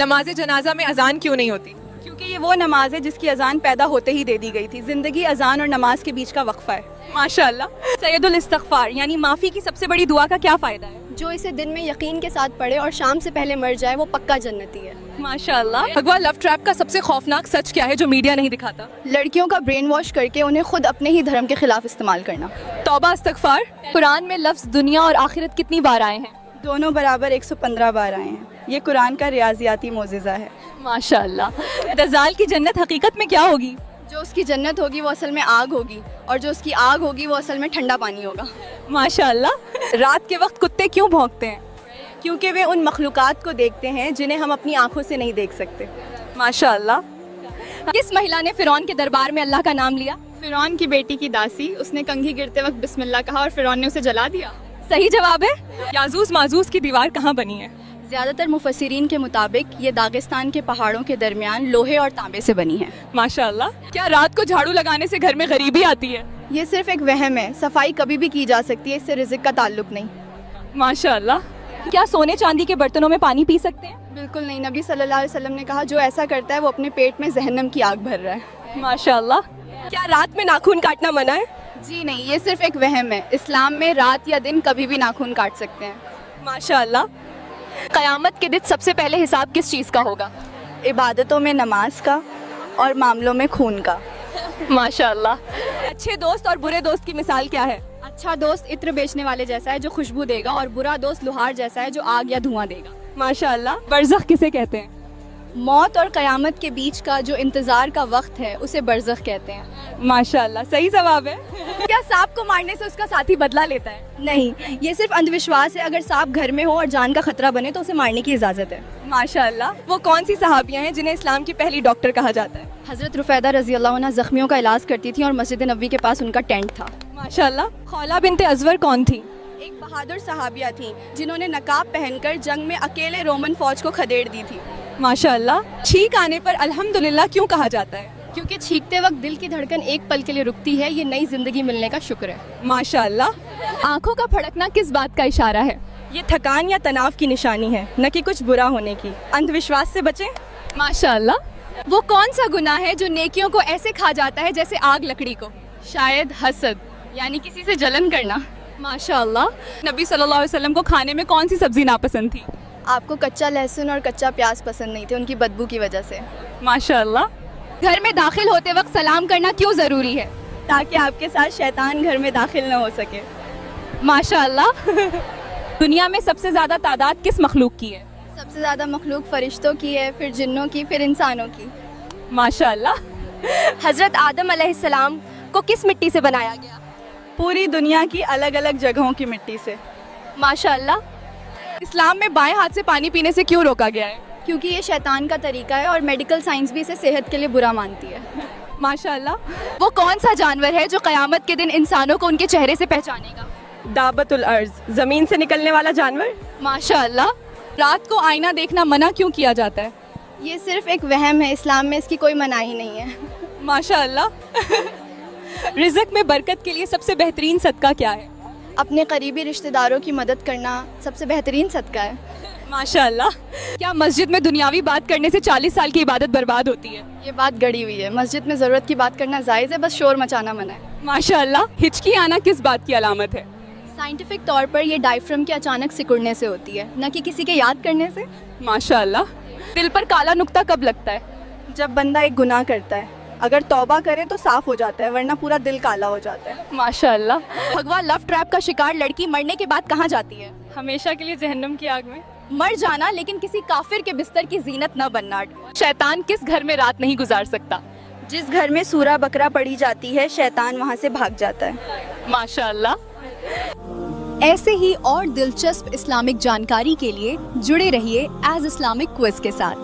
نماز جنازہ میں اذان کیوں نہیں ہوتی؟ کیونکہ یہ وہ نماز ہے جس کی اذان پیدا ہوتے ہی دے دی گئی تھی. زندگی اذان اور نماز کے بیچ کا وقفہ ہے. ماشاء اللہ. سید الاستغفار یعنی معافی کی سب سے بڑی دعا کا کیا فائدہ ہے؟ جو اسے دن میں یقین کے ساتھ پڑھے اور شام سے پہلے مر جائے وہ پکا جنتی ہے. ماشاء اللہ. بھگوا لو ٹریپ کا سب سے خوفناک سچ کیا ہے جو میڈیا نہیں دکھاتا؟ لڑکیوں کا برین واش کر کے انہیں خود اپنے ہی دھرم کے خلاف استعمال کرنا. توبہ استغفار. قرآن میں لفظ دنیا اور آخرت کتنی بار آئے ہیں؟ دونوں برابر 115 بار آئے ہیں. یہ قرآن کا ریاضیاتی معجزہ ہے. ماشاء اللہ. دجال کی جنت حقیقت میں کیا ہوگی؟ جو اس کی جنت ہوگی وہ اصل میں آگ ہوگی اور جو اس کی آگ ہوگی وہ اصل میں ٹھنڈا پانی ہوگا. ماشاء اللہ. رات کے وقت کتے کیوں بھونکتے ہیں؟ کیونکہ وہ ان مخلوقات کو دیکھتے ہیں جنہیں ہم اپنی آنکھوں سے نہیں دیکھ سکتے. ماشاء اللہ. کس مہیلا نے فرعون کے دربار میں اللہ کا نام لیا؟ فرعون کی بیٹی کی داسی. اس نے کنگھی گرتے وقت بسم اللہ کہا اور فرعون نے اسے جلا دیا. صحیح جواب ہے. یاجوج ماجوج کی دیوار کہاں بنی ہے؟ زیادہ تر مفسرین کے مطابق یہ داغستان کے پہاڑوں کے درمیان لوہے اور تانبے سے بنی ہے. ماشاء اللہ. کیا رات کو جھاڑو لگانے سے گھر میں غریبی آتی ہے؟ یہ صرف ایک وہم ہے. صفائی کبھی بھی کی جا سکتی ہے, اس سے رزق کا تعلق نہیں. ماشاء اللہ. کیا سونے چاندی کے برتنوں میں پانی پی سکتے ہیں؟ بالکل نہیں. نبی صلی اللہ علیہ وسلم نے کہا جو ایسا کرتا ہے وہ اپنے پیٹ میں جہنم کی آگ بھر رہا ہے. ماشاء اللہ. کیا رات میں ناخن کاٹنا منع ہے؟ جی نہیں, یہ صرف ایک وہم ہے. اسلام میں رات یا دن کبھی بھی ناخن کاٹ سکتے ہیں. ماشاء اللہ. قیامت کے دن سب سے پہلے حساب کس چیز کا ہوگا؟ عبادتوں میں نماز کا اور معاملوں میں خون کا. ماشاء اللہ. اچھے دوست اور برے دوست کی مثال کیا ہے؟ اچھا دوست عطر بیچنے والے جیسا ہے جو خوشبو دے گا, اور برا دوست لوہار جیسا ہے جو آگ یا دھواں دے گا. ماشاء اللہ. برزخ کسے کہتے ہیں؟ موت اور قیامت کے بیچ کا جو انتظار کا وقت ہے اسے برزخ کہتے ہیں. ماشاء اللہ. صحیح جواب ہے. کیا سانپ کو مارنے سے اس کا ساتھی بدلہ لیتا ہے؟ نہیں, یہ صرف اندھ وشواس ہے. اگر سانپ گھر میں ہو اور جان کا خطرہ بنے تو اسے مارنے کی اجازت ہے. ماشاء اللہ. وہ کون سی صحابیاں ہیں جنہیں اسلام کی پہلی ڈاکٹر کہا جاتا ہے؟ حضرت رفیدہ رضی اللہ عنہ زخمیوں کا علاج کرتی تھیں اور مسجد نبوی کے پاس ان کا ٹینٹ تھا. ماشاء اللہ. خولہ بنت ازور کون تھی؟ ایک بہادر صحابیہ تھیں جنہوں نے نقاب پہن کر جنگ میں اکیلے رومن فوج کو کھدیڑ دی تھی. ماشاء اللہ. چھینک آنے پر الحمدللہ کیوں کہا جاتا ہے؟ کیونکہ چھینکتے وقت دل کی دھڑکن ایک پل کے لیے رکتی ہے. یہ نئی زندگی ملنے کا شکر ہے. ماشاء اللہ. آنکھوں کا پھڑکنا کس بات کا اشارہ ہے؟ یہ تھکان یا تناؤ کی نشانی ہے, نہ کہ کچھ برا ہونے کی. اندھ وشواس سے بچیں. ماشاء اللہ. وہ کون سا گناہ ہے جو نیکیوں کو ایسے کھا جاتا ہے جیسے آگ لکڑی کو؟ شاید حسد, یعنی کسی سے جلن کرنا. ماشاء اللہ. نبی صلی اللہ علیہ وسلم کو کھانے میں کون سی سبزی ناپسند تھی؟ آپ کو کچا لہسن اور کچا پیاز پسند نہیں تھے, ان کی بدبو کی وجہ سے. ماشاء اللہ. گھر میں داخل ہوتے وقت سلام کرنا کیوں ضروری ہے؟ تاکہ آپ کے ساتھ شیطان گھر میں داخل نہ ہو سکے. ماشاء اللہ. دنیا میں سب سے زیادہ تعداد کس مخلوق کی ہے؟ سب سے زیادہ مخلوق فرشتوں کی ہے, پھر جنوں کی, پھر انسانوں کی. ماشاء اللہ. حضرت آدم علیہ السلام کو کس مٹی سے بنایا گیا؟ پوری دنیا کی الگ الگ جگہوں کی مٹی سے. ماشاء اللہ. اسلام میں بائیں ہاتھ سے پانی پینے سے کیوں روکا گیا ہے؟ کیونکہ یہ شیطان کا طریقہ ہے اور میڈیکل سائنس بھی اسے صحت کے لیے برا مانتی ہے. ماشاء اللہ. وہ کون سا جانور ہے جو قیامت کے دن انسانوں کو ان کے چہرے سے پہچانے گا؟ دابت الارض, زمین سے نکلنے والا جانور. ماشاء اللہ. رات کو آئینہ دیکھنا منع کیوں کیا جاتا ہے؟ یہ صرف ایک وہم ہے, اسلام میں اس کی کوئی مناہی نہیں ہے. ماشاء اللہ. رزق میں برکت کے لیے سب سے بہترین صدقہ کیا ہے؟ اپنے قریبی رشتہ داروں کی مدد کرنا سب سے بہترین صدقہ ہے. ماشاء اللہ. کیا مسجد میں دنیاوی بات کرنے سے 40 سال کی عبادت برباد ہوتی ہے؟ یہ بات گڑی ہوئی ہے. مسجد میں ضرورت کی بات کرنا جائز ہے, بس شور مچانا منع ہے. ماشاء اللہ. ہچکی آنا کس بات کی علامت ہے؟ سائنٹیفک طور پر یہ ڈائفرم کے اچانک سکڑنے سے ہوتی ہے, نہ کہ کسی کے یاد کرنے سے. ماشاء اللہ. دل پر کالا نقطہ کب لگتا ہے؟ جب بندہ ایک گناہ کرتا ہے, اگر توبہ کرے تو صاف ہو جاتا ہے, ورنہ پورا دل کالا ہو جاتا ہے. ماشاء اللہ. بھگوا لو ٹریپ کا شکار لڑکی مرنے کے بعد کہاں جاتی ہے؟ ہمیشہ کے لیے جہنم کی آگ میں. مر جانا, لیکن کسی کافر کے بستر کی زینت نہ بننا. شیطان کس گھر میں رات نہیں گزار سکتا؟ جس گھر میں سورہ بقرہ پڑھی جاتی ہے شیطان وہاں سے بھاگ جاتا ہے. ماشاء اللہ. ایسے ہی اور دلچسپ اسلامک جانکاری کے لیے جڑے رہیے ایز اسلامک کوئز کے ساتھ.